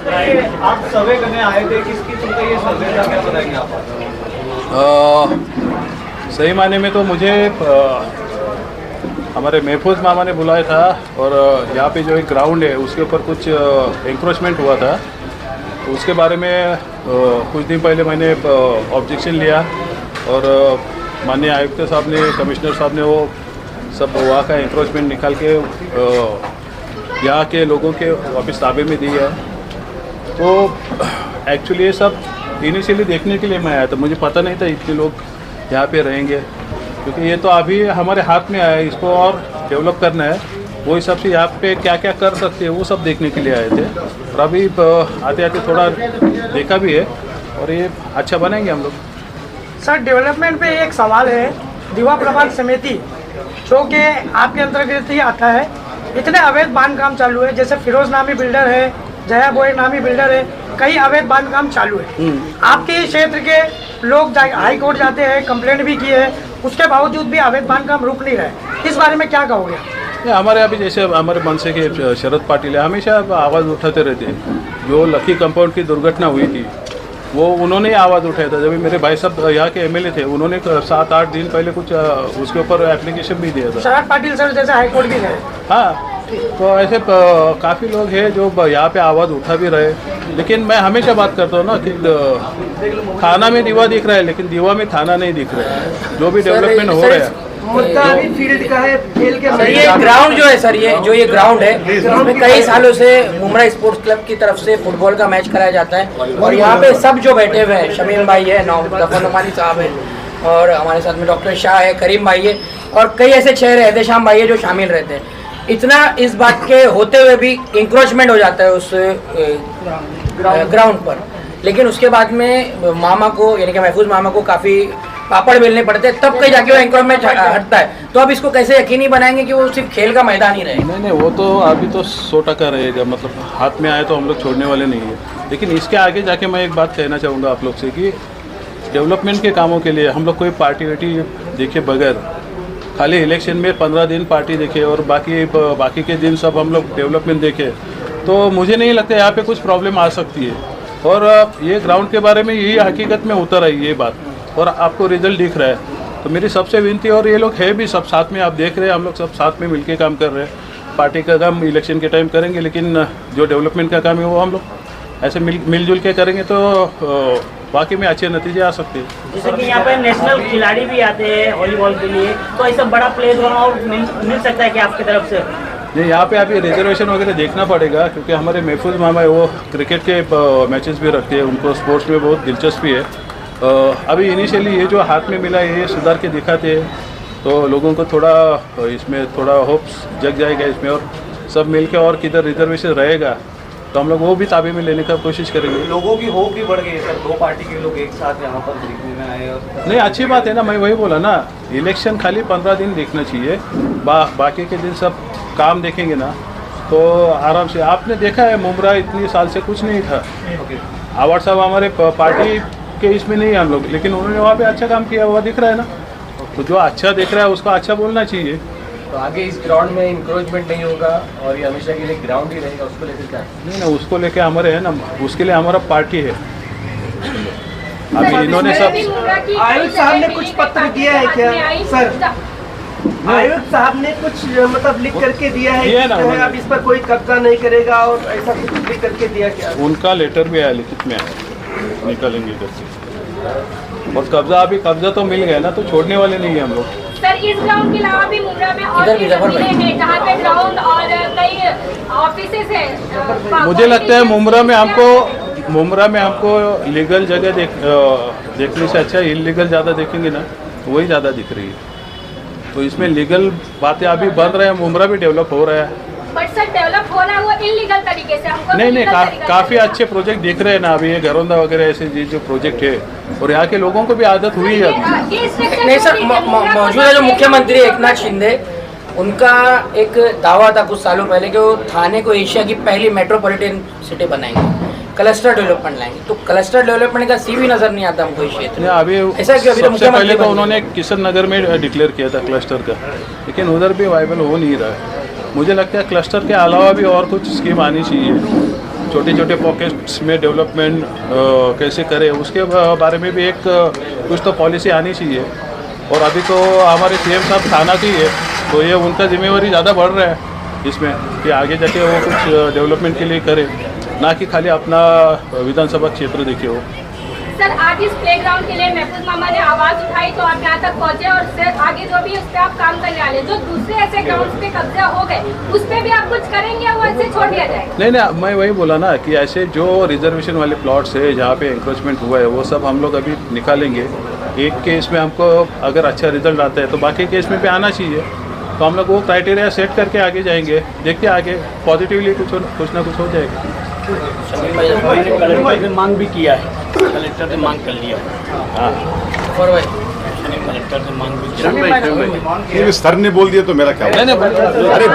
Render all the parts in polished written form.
बताइए, आप सर्वे करने आए थे, किसकी चलते ये सर्वे था, क्या बताएंगे आप? सही मायने में तो मुझे हमारे महफूज मामा ने बुलाया था और यहाँ पे जो एक ग्राउंड है उसके ऊपर कुछ एंक्रोचमेंट हुआ था, तो उसके बारे में कुछ दिन पहले मैंने ऑब्जेक्शन लिया और माननीय आयुक्त साहब ने, कमिश्नर साहब ने वो सब वहाँ का एंक्रोचमेंट निकाल के यहाँ के लोगों के वापस ताबे में दी है। तो एक्चुअली ये सब इनिशियली देखने के लिए मैं आया था, मुझे पता नहीं था इतने लोग यहाँ पे रहेंगे, क्योंकि ये तो अभी हमारे हाथ में आया है, इसको और डेवलप करना है। वो हिसाब से यहाँ पे क्या क्या कर सकते हैं वो सब देखने के लिए आए थे और अभी आते आते थोड़ा देखा भी है और ये अच्छा बनाएंगे हम लोग। सर, डेवलपमेंट पे एक सवाल है। दीवा प्रबंध समिति जो कि आपके अंतर्गत ही आता है, इतने अवैध बांध काम चालू है, जैसे फिरोज नामी बिल्डर है, जया बोए नामी बिल्डर है, कई अवैध बांध काम चालू है। आपके क्षेत्र के लोग हाई कोर्ट जाते हैं, कंप्लेंट भी किए हैं, उसके बावजूद भी अवैध बांध काम रुक नहीं रहे। इस बारे में क्या कहोगे? हमारे अभी जैसे हमारे मनसे के शरद पाटिल है, हमेशा आवाज़ उठाते रहते हैं। जो लकी कंपाउंड की दुर्घटना हुई थी वो उन्होंने आवाज़ उठाया था, जब मेरे भाई साहब यहाँ के एमएलए थे, उन्होंने 7-8 दिन पहले कुछ उसके ऊपर एप्लीकेशन भी दिया था। शरद पाटिल सर जैसे हाईकोर्ट भी गए। हाँ, तो ऐसे काफ़ी लोग हैं जो यहाँ पे आवाज़ उठा भी रहे, लेकिन मैं हमेशा बात करता हूँ ना कि थाना में दीवा दिख रहा है लेकिन दीवा में थाना नहीं दिख रहा है। जो भी डेवलपमेंट हो रहा है मुद्दा अभी फील्ड का है, खेल के सर, ये ग्राउंड जो है सर, ये ग्राउंड है, इसमें कई सालों से मुमरा स्पोर्ट्स क्लब की तरफ से फुटबॉल का मैच कराया जाता है और यहाँ पे सब जो बैठे हुए हैं, शमीम भाई है, गफर नमानी साहब है और हमारे साथ में डॉक्टर शाह है, करीम भाई है और कई ऐसे चेहरे एहतेशाम भाई है जो शामिल रहते हैं। इतना इस बात के होते हुए भी इंक्रोचमेंट हो जाता है उस ग्राउंड पर, लेकिन उसके बाद में मामा को, यानी कि महफूज मामा को काफ़ी पापड़ बेलने पड़ते हैं, तब कहीं जाके वो इंक्रोचमेंट हटता है। तो अब इसको कैसे यकीनी बनाएंगे कि वो सिर्फ खेल का मैदान ही रहे? नहीं, वो तो अभी तो 100% रहेगा, मतलब हाथ में आए तो हम लोग छोड़ने वाले नहीं है। लेकिन इसके आगे जाके मैं एक बात कहना चाहूँगा आप लोग से कि डेवलपमेंट के कामों के लिए हम लोग कोई पार्टी वार्टी देखे बगैर, खाली इलेक्शन में 15 दिन पार्टी देखे और बाकी के दिन सब हम लोग डेवलपमेंट देखे, तो मुझे नहीं लगता यहाँ पे कुछ प्रॉब्लम आ सकती है। और ये ग्राउंड के बारे में यही हकीकत में उतर आई ये बात और आपको रिजल्ट दिख रहा है। तो मेरी सबसे विनती, और ये लोग है भी सब साथ में, आप देख रहे हैं हम लोग सब साथ में मिलके काम कर रहे हैं। पार्टी का काम इलेक्शन के टाइम करेंगे, लेकिन जो डेवलपमेंट का काम है वो हम लोग ऐसे मिलजुल के करेंगे तो वाकई में अच्छे नतीजे आ सकते हैं। जैसे कि यहाँ पे नेशनल खिलाड़ी भी आते हैं वॉलीबॉल के लिए, तो ऐसा बड़ा प्लेस और मिल सकता है कि आपकी तरफ से? नहीं, यहाँ पे अभी रिजर्वेशन वगैरह देखना पड़ेगा, क्योंकि हमारे महफूज मामा है वो क्रिकेट के मैचेस भी रखते हैं, उनको स्पोर्ट्स में बहुत दिलचस्पी है। अभी इनिशियली ये जो हाथ में मिला है ये सुधार के दिखाते हैं, तो लोगों को थोड़ा इसमें थोड़ा होप्स जग जाएगा इसमें, और सब मिलके और किधर रिजर्वेशन रहेगा तो हम लोग वो भी ताबे में लेने का कोशिश करेंगे। लोगों की होप भी बढ़ गई है सर, 2 पार्टी के लोग एक साथ यहाँ पर देखने में आए और नहीं, अच्छी बात है ना, मैं वही बोला ना, इलेक्शन खाली 15 दिन देखना चाहिए, बाकी के दिन सब काम देखेंगे ना तो आराम से। आपने देखा है मुमरा इतनी साल से कुछ नहीं था। आवाड़ साहब हमारे पार्टी के इसमें नहीं है हम लोग, लेकिन उन्होंने वहाँ पे अच्छा काम किया, हुआ दिख रहा है ना, तो जो अच्छा दिख रहा है उसको अच्छा बोलना चाहिए। तो आगे इस ग्राउंड में इंक्रोचमेंट नहीं होगा और ये हमेशा के लिए ग्राउंड ही रहेगा, उसको लेकर क्या? नहीं ना, उसको लेके हमारे है ना, उसके लिए हमारा पार्टी है। अभी इन्होंने सब आयुक्त साहब ने कुछ पत्र दिया है क्या सर? आयुक्त साहब ने कुछ मतलब लिख करके दिया है कि अब इस पर कोई कब्जा नहीं करेगा और ऐसा कुछ लिख करके दिया क्या? उनका लेटर भी आया, लिखित में आया, निकालेंगे इधर से। और कब्जा तो मिल गया ना, तो छोड़ने वाले नहीं है हम लोग। सर, इस ग्राउंड के अलावा भी मुमरा में और भी जगह हैं जहाँ पे ग्राउंड और कई ऑफिसेज हैं। मुझे लगता है मुमरा में हमको लीगल जगह देखने से अच्छा इलीगल ज़्यादा देखेंगे ना, तो वही ज़्यादा दिख रही है। तो इसमें लीगल बातें अभी बन रहे हैं, मुमरा भी डेवलप हो रहा है। बट सर, डेवलप हो रहा है वो इलीगल तरीके से, हमको नहीं, काफ़ी अच्छे प्रोजेक्ट दिख रहे हैं ना अभी, ये घरौंदा वगैरह ऐसे जो प्रोजेक्ट है, और यहाँ के लोगों को भी आदत हुई है अभी। नहीं सर, मौजूदा जो मुख्यमंत्री एकनाथ शिंदे, उनका एक दावा था कुछ सालों पहले कि वो थाने को एशिया की पहली मेट्रोपॉलिटन सिटी बनाएंगे, क्लस्टर डेवलपमेंट लाएंगे। तो क्लस्टर डेवलपमेंट का सी भी नजर नहीं आता हमको इस क्षेत्र में। अभी ऐसा क्यों? अभी तो सबसे पहले तो मुख्यमंत्री उन्होंने किशन नगर में डिक्लेयर किया था क्लस्टर का, लेकिन उधर भी वाइबल हो नहीं रहा है। मुझे लगता है क्लस्टर के अलावा भी और कुछ स्कीम आनी चाहिए छोटे छोटे पॉकेट्स में डेवलपमेंट कैसे करें, उसके बारे में भी एक कुछ तो पॉलिसी आनी चाहिए। और अभी तो हमारे सीएम साहब थाना की है, तो ये उनका जिम्मेवारी ज़्यादा बढ़ रहा है इसमें कि आगे जाके वो कुछ डेवलपमेंट के लिए करे, ना कि खाली अपना विधानसभा क्षेत्र देखे हो। सर, आज इस प्लेग्राउंड के लिए महफूज मामा ने आवाज उठाई तो आप यहाँ तक पहुँचे और सर आगे जो भी उस पर आप काम करने वाले, जो दूसरे ऐसे ग्राउंड पे कब्जा हो गए उस पर भी आप कुछ करेंगे या वो ऐसे छोड़ दिया जाएगा? नहीं, मैं वही बोला ना कि ऐसे जो रिजर्वेशन वाले प्लॉट्स है जहाँ पे एंक्रोचमेंट हुआ है वो सब हम लोग अभी निकालेंगे। एक केस में हमको अगर अच्छा रिजल्ट आता है तो बाकी केस में भी आना चाहिए, तो हम लोग वो क्राइटेरिया सेट करके आगे जाएंगे। देखते आगे पॉजिटिवली कुछ ना कुछ हो जाएगा। कलेक्टर ने मांग भी किया है, कलेक्टर ने मांग कर लिया। हाँ, और भाई कलेक्टर ने मांग भी किया। ये सर ने बोल दिया तो मेरा क्या? अरे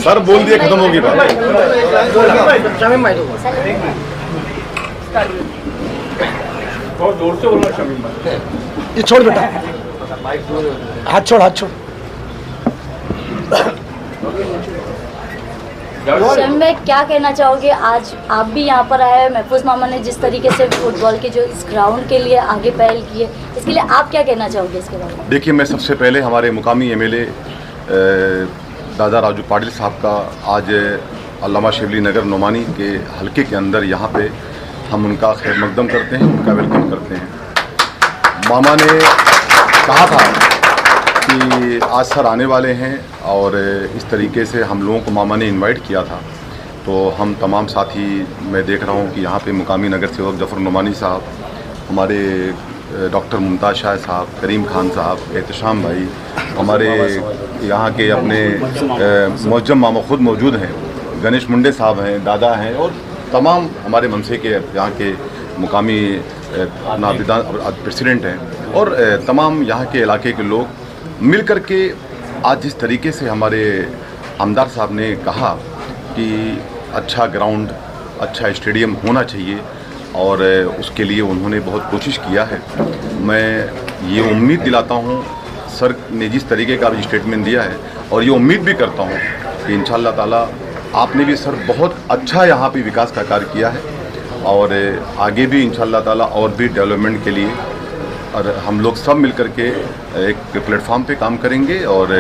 सर बोल दिया, खत्म होगी बात। शमीम भाई बहुत जोर से बोलना शमीम भाई। ये छोड़ बेटा, हाथ छोड़, हाथ छोड़। शमीम भाई, क्या कहना चाहोगे? आज आप भी यहाँ पर आए हैं, महफूज मामा ने जिस तरीके से फुटबॉल के जो इस ग्राउंड के लिए आगे पहल की है, इसके लिए आप क्या कहना चाहोगे इसके बारे में? देखिए, मैं सबसे पहले हमारे मुकामी एमएलए दादा राजू पाटिल साहब का आज अल्लामा शिबली नगर नोमानी के हलके के अंदर यहाँ पे हम उनका खैर मकदम करते हैं, उनका वेलकम करते हैं। मामा ने कहा था कि आज सर आने वाले हैं और इस तरीके से हम लोगों को मामा ने इनवाइट किया था, तो हम तमाम साथी, मैं देख रहा हूँ कि यहाँ पे मुकामी नगर सेवक जफ़र नोमानी साहब, हमारे डॉक्टर मुमताज़ शाह साहब, करीम खान साहब, एहतशाम भाई, हमारे यहाँ के अपने मुअज्जम मामा खुद मौजूद हैं, गणेश मुंडे साहब हैं, दादा हैं, और तमाम हमारे मनसे के यहाँ के मुकामी अपना प्रेसिडेंट हैं, और तमाम यहाँ के इलाके के लोग मिल कर के आज जिस तरीके से हमारे आमदार साहब ने कहा कि अच्छा ग्राउंड, अच्छा स्टेडियम होना चाहिए, और उसके लिए उन्होंने बहुत कोशिश किया है। मैं ये उम्मीद दिलाता हूँ, सर ने जिस तरीके का अभी स्टेटमेंट दिया है, और ये उम्मीद भी करता हूँ कि इंशाअल्लाह ताला आपने भी सर बहुत अच्छा यहाँ पे विकास का कार्य किया है, और आगे भी इंशाअल्लाह ताला और भी डेवलपमेंट के लिए और हम लोग सब मिल कर के एक प्लेटफॉर्म पे काम करेंगे। और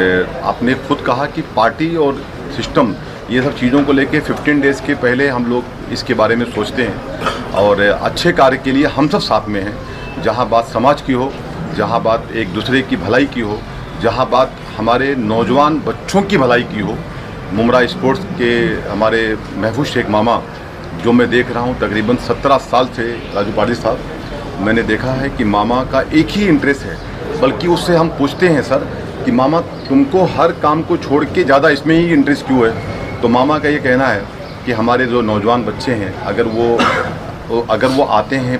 आपने खुद कहा कि पार्टी और सिस्टम, ये सब चीज़ों को लेके 15 डेज़ के पहले हम लोग इसके बारे में सोचते हैं, और अच्छे कार्य के लिए हम सब साथ में हैं। जहाँ बात समाज की हो, जहाँ बात एक दूसरे की भलाई की हो, जहाँ बात हमारे नौजवान बच्चों की भलाई की हो, मुमरा स्पोर्ट्स के हमारे महफूज शेख मामा, जो मैं देख रहा हूँ तकरीबन 17 साल से, राजू पाटिल साहब, मैंने देखा है कि मामा का एक ही इंटरेस्ट है, बल्कि उससे हम पूछते हैं सर कि मामा तुमको हर काम को छोड़ के ज़्यादा इसमें ही इंटरेस्ट क्यों है? तो मामा का ये कहना है कि हमारे जो नौजवान बच्चे हैं, अगर वो आते हैं,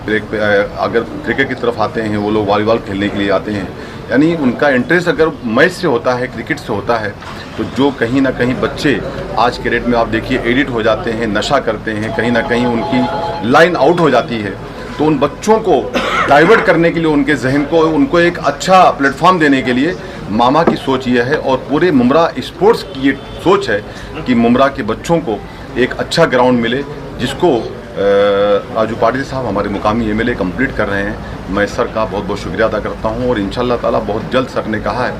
अगर क्रिकेट की तरफ आते हैं, वो लोग वॉलीबॉल खेलने के लिए आते हैं, यानी उनका इंटरेस्ट अगर मैच से होता है, क्रिकेट से होता है, तो जो कहीं ना कहीं बच्चे आज के डेट में आप देखिए एडिट हो जाते हैं, नशा करते हैं, कहीं ना कहीं उनकी लाइन आउट हो जाती है, तो उन बच्चों को डाइवर्ट करने के लिए, उनके जहन को, उनको एक अच्छा प्लेटफॉर्म देने के लिए मामा की सोच ये है, और पूरे मुमरा स्पोर्ट्स की ये सोच है कि मुमरा के बच्चों को एक अच्छा ग्राउंड मिले, जिसको राजू पाटिल साहब हमारे मुकामी एमएलए कंप्लीट कर रहे हैं। मैं सर का बहुत बहुत शुक्रिया अदा करता हूं, और इंशाल्लाह ताला बहुत जल्द सर ने कहा है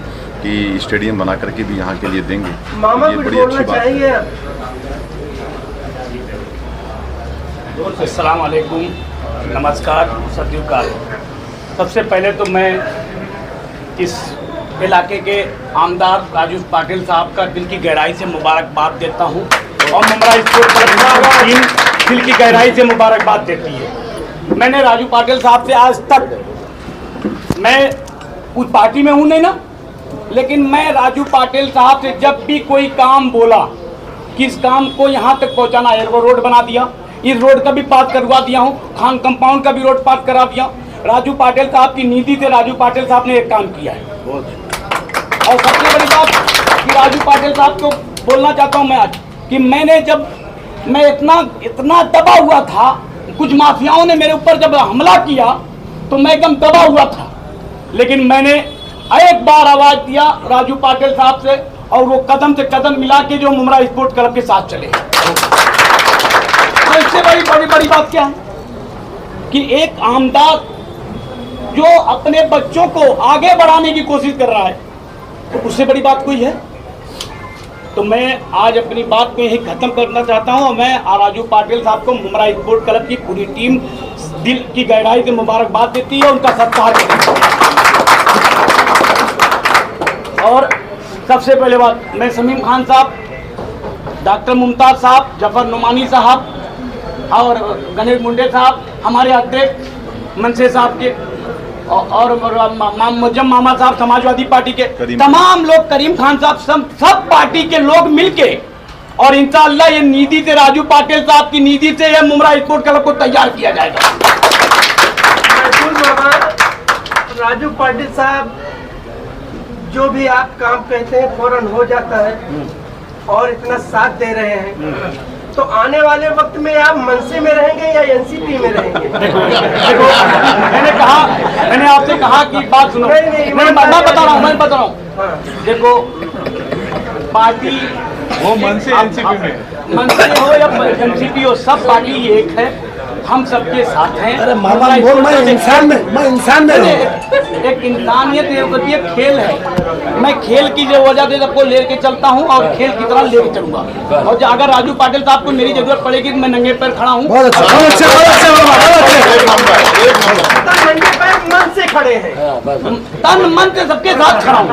कि स्टेडियम बना करके भी यहाँ के लिए देंगे। ये बड़ी अच्छी बात है। अस्सलाम वालेकुम, नमस्कार, सत्युकाल। सबसे पहले तो मैं इस इलाके के आमदार राजू पाटिल साहब का दिल की गहराई से मुबारकबाद देता हूं, और मुमरा स्पोर्ट्स क्लब टीम दिल की गहराई से मुबारकबाद देती है। मैंने राजू पाटिल साहब से आज तक, मैं उस पार्टी में हूं नहीं ना, लेकिन मैं राजू पाटिल साहब से जब भी कोई काम बोला कि इस काम को यहाँ तक पहुँचाना है, वो रोड बना दिया, इस रोड का भी पास करवा दिया हूँ, खान कंपाउंड का भी रोड पास करा दिया। राजू पाटिल साहब की नीति से राजू पाटिल साहब ने एक काम किया है। और सबसे बड़ी बात कि राजू पाटिल साहब को बोलना चाहता हूँ मैं आज कि मैं इतना दबा हुआ था, कुछ माफियाओं ने मेरे ऊपर जब हमला किया तो मैं एकदम दबा हुआ था, लेकिन मैंने एक बार आवाज दिया राजू पाटिल साहब से, और वो कदम से कदम मिला के जो मुमरा स्पोर्ट्स क्लब के साथ चले। तो सबसे बड़ी बात क्या है कि एक आमदार जो अपने बच्चों को आगे बढ़ाने की कोशिश कर रहा है, तो उससे बड़ी बात कोई है? तो मैं आज अपनी बात को यही खत्म करना चाहता हूं। मैं राजू पाटिल साहब को मुमरा स्पोर्ट क्लब की पूरी टीम दिल की गहराई से मुबारकबाद देती है, उनका सत्कार करती है। और सबसे पहले बात, मैं शमीम खान साहब, डॉक्टर मुमताज साहब, जफर नुमानी साहब और गणेश मुंडे साहब, हमारे अध्यक्ष मनसे साहब के और मुजम मामा साहब समाजवादी पार्टी के, तमाम लोग, करीम खान साहब, सब पार्टी के लोग मिलके, और इंशाअल्लाह ये निधि से, राजू पाटिल साहब की निधि से ये मुमरा स्पोर्ट क्लब को तैयार किया जाएगा। राजू पाटिल साहब, जो भी आप काम कहते हैं फौरन हो जाता है और इतना साथ दे रहे हैं, तो आने वाले वक्त में आप मनसे में रहेंगे या एनसीपी में रहेंगे? देखो, मैंने आपसे कहा कि बात सुनो। मैं बता रहा हूँ। देखो, पार्टी वो मनसे एनसीपी में, मनसे हो या एनसीपी हो, सब पार्टी एक है, हम सबके साथ हैं। अरे मामा बोल, मैं इंसान में एक इंसानियत होती है, खेल है। मैं खेल की जो वजह से सबको लेके चलता हूँ और खेल की तरह लेके चलूंगा। और अगर राजू पाटिल साहब को मेरी जरूरत पड़ेगी तो मैं नंगे पैर खड़ा हूँ। मन से खड़े हैं, तन मन से सबके साथ खड़ा हूँ।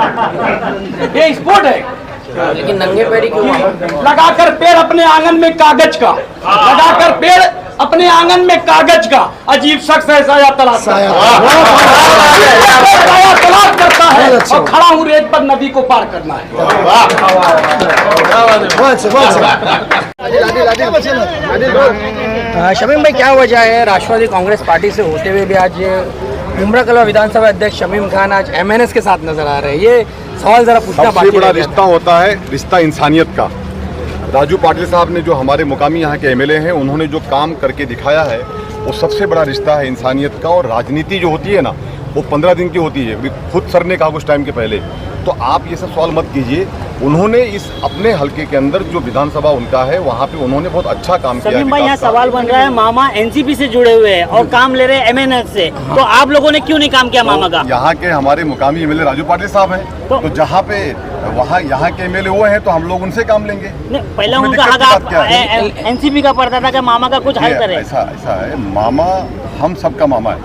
ये स्पोर्ट है। लेकिन नंगे पैरी क्यों? लगाकर पेड़ अपने आंगन में कागज का, लगाकर पेड़ अपने आंगन में कागज का, अजीब शख्स है साया तलाश करता है और खड़ा हूँ रेत पर, नदी को पार करना है। शमीम भाई, क्या वजह है राष्ट्रवादी कांग्रेस पार्टी से होते हुए भी आज मुमरा कला विधानसभा अध्यक्ष शमीम खान आज एमएनएस के साथ नजर आ रहे हैं? ये सवाल जरा पूछना सबसे बाकी बड़ा रह गया रिश्ता होता है रिश्ता इंसानियत का। राजू पाटिल साहब ने जो हमारे मुकामी यहाँ के एमएलए हैं, उन्होंने जो काम करके दिखाया है, वो सबसे बड़ा रिश्ता है इंसानियत का। और राजनीति जो होती है ना, वो 15 दिन की होती है। खुद सर ने कहा कुछ टाइम के पहले, तो आप ये सब सवाल मत कीजिए। उन्होंने इस अपने हलके के अंदर जो विधानसभा उनका है, वहाँ पे उन्होंने बहुत अच्छा काम किया। समीम भाई, यहाँ सवाल बन रहा है, मामा एनसीपी से जुड़े हुए हैं और काम ले रहे हैं एमएनएस से, तो आप लोगों ने क्यों नहीं काम किया मामा का? यहाँ के हमारे मुकामी एमएलए राजू पाटिल साहब हैं, तो जहाँ पे वहाँ यहाँ के एमएलए वो हैं, तो हम लोग उनसे काम लेंगे। पहले उनका हक एनसीपी का पड़ता था कि मामा का कुछ हल करे। ऐसा है, मामा हम सबका मामा है,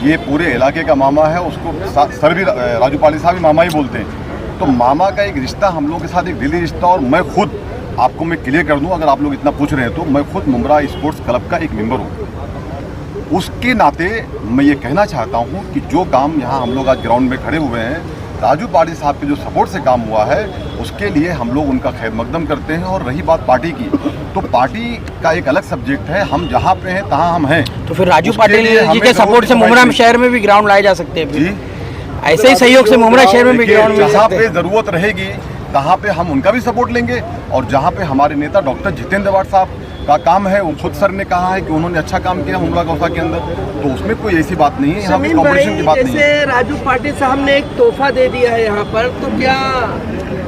ये पूरे इलाके का मामा है। उसको सर भी राजू पाटिल साहब भी मामा ही बोलते हैं। तो मामा का एक रिश्ता हम लोग के साथ एक दिली रिश्ता। और मैं खुद आपको मैं क्लियर कर दूं, अगर आप लोग इतना पूछ रहे हैं, तो मैं खुद मुमरा स्पोर्ट्स क्लब का एक मेंबर हूं। उसके नाते मैं ये कहना चाहता हूं कि जो काम यहाँ हम लोग आज ग्राउंड में खड़े हुए हैं, राजू पाटिल साहब के जो सपोर्ट से काम हुआ है, उसके लिए हम लोग उनका खैर मकदम करते हैं। और रही बात पार्टी की, तो पार्टी का एक अलग सब्जेक्ट है। हम जहाँ पे हैं तहाँ हम हैं। तो फिर राजू पाटिल जी के सपोर्ट से मुमरा शहर में भी ग्राउंड लाए जा सकते हैं जी। ऐसे ही सहयोग से मुमरा शहर में भी ग्राउंड मिल जहाँ सकते पे हैं। जरूरत रहेगी तहाँ पे हम उनका भी सपोर्ट लेंगे। और जहाँ पे हमारे नेता डॉक्टर जितेंद्र वाड साहब का काम है, वो खुद सर ने कहा है कि उन्होंने अच्छा काम किया मुमरा गौसा के अंदर, तो उसमें कोई ऐसी बात नहीं है। यहाँ पे कॉम्पिटिशन की बात नहीं है। जैसे राजू पाटिल साहब ने एक तोहफा दे दिया है यहाँ पर, तो क्या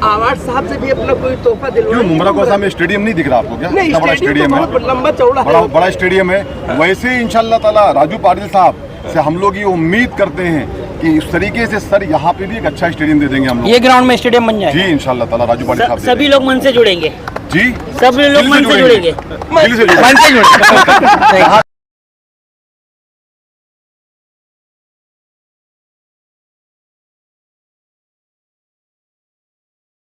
आवाज साहब से भी अपना कोई तोहफा दिलवाएंगे? क्यों, मुमरा गौसा में स्टेडियम नहीं दिख रहा आपको क्या? इतना बड़ा स्टेडियम है, लंबा चौड़ा बड़ा स्टेडियम है। वैसे ही इंशाल्लाह ताला राजू पाटिल साहब से हम लोग ये उम्मीद करते हैं कि इस तरीके से सर यहाँ पे भी एक अच्छा स्टेडियम दे देंगे हम लोग। ये ग्राउंड में स्टेडियम बन जाए जी इंशाल्लाह ताला राजू पाटिल साहब सभी लोग मन से जुड़ेंगे। जी, सभी लोग मन से जुड़ेंगे। दिल से जुड़ेंगे।